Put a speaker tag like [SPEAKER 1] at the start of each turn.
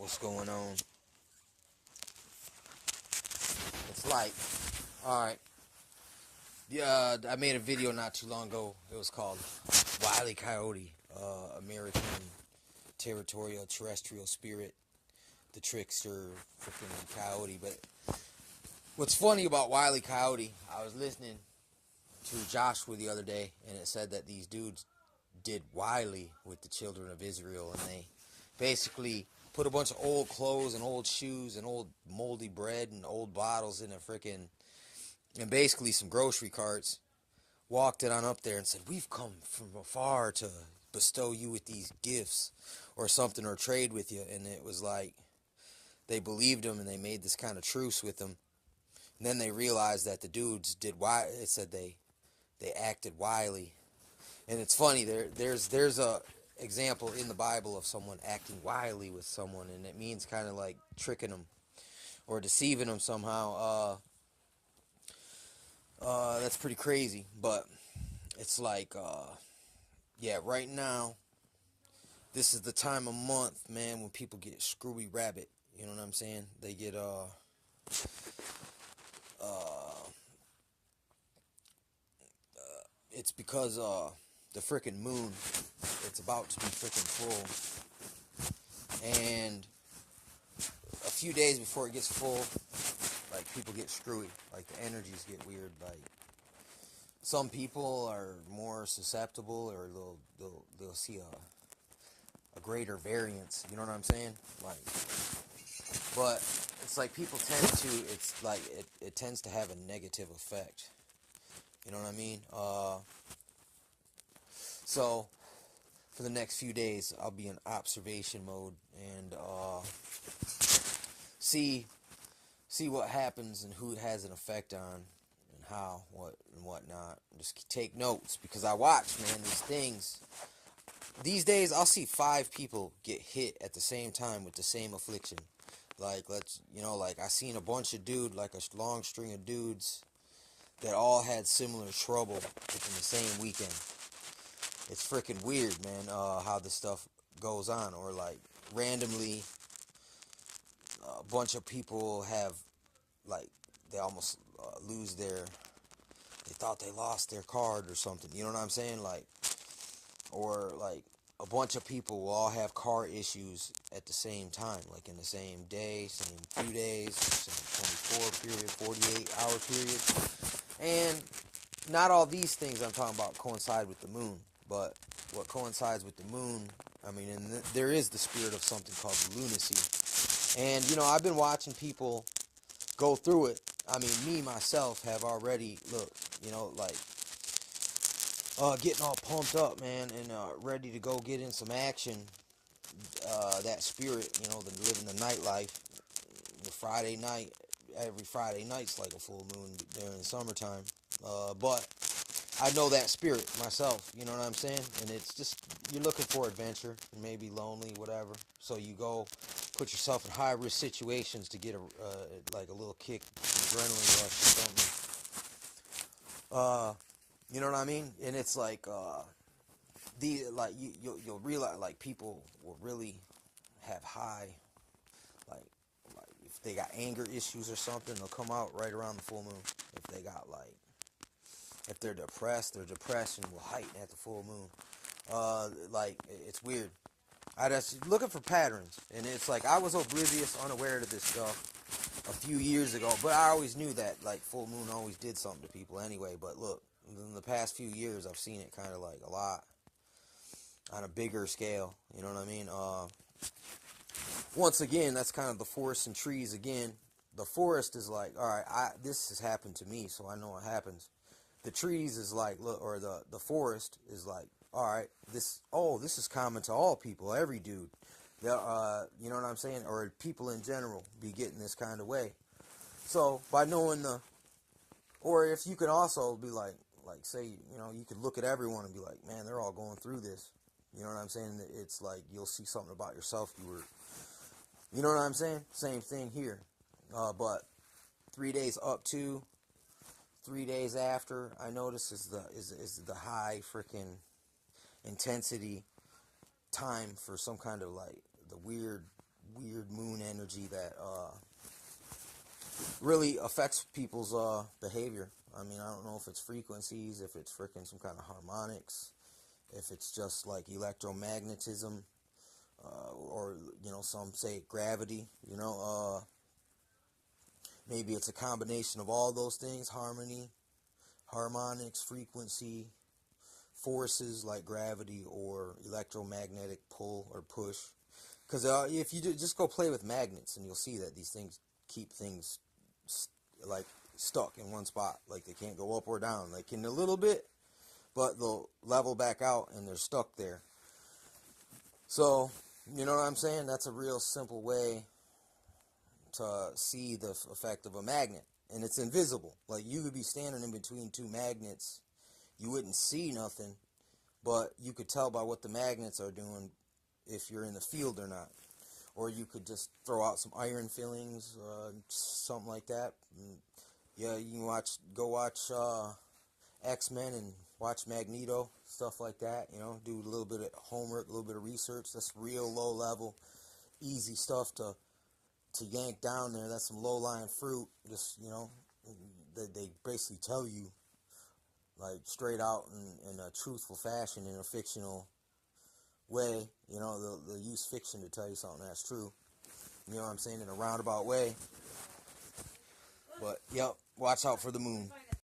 [SPEAKER 1] What's going on? It's like, alright. Yeah, I made a video not too long ago. It was called Wiley Coyote, American Territorial Terrestrial Spirit, the Trickster, freaking Coyote. But what's funny about Wiley Coyote, I was listening to Joshua the other day, and it said that these dudes did Wiley with the children of Israel, and they basically put a bunch of old clothes and old shoes and old moldy bread and old bottles in a freaking, and basically some grocery carts, walked it on up there and said, we've come from afar to bestow you with these gifts or something, or trade with you. And it was like they believed him, and they made this kind of truce with him. And then they realized that the dudes did why it said they acted wily. And it's funny, there's a example in the Bible of someone acting wily with someone, and it means kind of like tricking them or deceiving them somehow. That's pretty crazy, but it's like, yeah, right now, this is the time of month, man, when people get screwy rabbit. You know what I'm saying? They get, it's because, the freaking moon, it's about to be freaking full. And a few days before it gets full, like, people get screwy. Like, the energies get weird. Like, some people are more susceptible, or they'll see a greater variance. You know what I'm saying? Like, but it's like people tend to. It's like it tends to have a negative effect. You know what I mean? So for the next few days, I'll be in observation mode and see what happens and who it has an effect on, and how, what, and whatnot. Just take notes, because I watch, man, these things. These days, I'll see 5 people get hit at the same time with the same affliction. Like, like, I seen a bunch of like a long string of dudes that all had similar trouble within the same weekend. It's freaking weird, man, how this stuff goes on. Or, like, randomly, a bunch of people have, like, they almost lose they thought they lost their card or something. You know what I'm saying? Like, or, like, a bunch of people will all have car issues at the same time, like in the same day, same few days, same 24 period, 48 hour period. And not all these things I'm talking about coincide with the moon, but what coincides with the moon, I mean, and there is the spirit of something called lunacy. And, I've been watching people go through it. I mean, me, myself, have already, look, like, getting all pumped up, man, and ready to go get in some action. That spirit, the living the nightlife, the Friday night, every Friday night's like a full moon during the summertime. But I know that spirit myself, you know what I'm saying? And it's just, you're looking for adventure, and maybe lonely, whatever. So you go put yourself in high-risk situations to get like a little kick, an adrenaline rush or something. You know what I mean? And it's like, you'll realize, like, people will really have high, like if they got anger issues or something, they'll come out right around the full moon. If they got, like, if they're depressed, their depression will heighten at the full moon. Like, it's weird. I just looking for patterns, and it's like I was oblivious, unaware to this stuff a few years ago, but I always knew that, like, full moon always did something to people anyway. But look, in the past few years, I've seen it kind of like a lot on a bigger scale. You know what I mean? Once again, that's kind of the forest and trees again. The forest is like, all right, this has happened to me, so I know what happens. The trees is like, look, or the forest is like, all right, this is common to all people, every dude. You know what I'm saying? Or people in general be getting this kind of way. So by knowing or if you can also be like say, you could look at everyone and be like, man, they're all going through this. You know what I'm saying? It's like you'll see something about yourself you know what I'm saying? Same thing here. But 3 days up to 3 days after, I notice is the high freaking intensity time for some kind of, like, the weird energy that really affects people's behavior. I mean, I don't know if it's frequencies, if it's freaking some kind of harmonics, if it's just like electromagnetism, or some say gravity. Maybe it's a combination of all those things: harmony, harmonics, frequency, forces like gravity or electromagnetic pull or push. Because if you just go play with magnets, and you'll see that these things keep things like stuck in one spot. Like they can't go up or down. They can a little bit, but they'll level back out and they're stuck there. So, you know what I'm saying? That's a real simple way to see the effect of a magnet. And it's invisible. Like you could be standing in between two magnets. You wouldn't see nothing, but you could tell by what the magnets are doing if you're in the field or not. Or you could just throw out some iron fillings, something like that. And yeah, you can go watch X-Men and watch Magneto, stuff like that. Do a little bit of homework, a little bit of research. That's real low level, easy stuff to yank down there. That's some low-lying fruit. Just, they basically tell you, like, straight out in a truthful fashion, in a fictional way. They'll use fiction to tell you something that's true. You know what I'm saying? In a roundabout way. But, yep, watch out for the moon.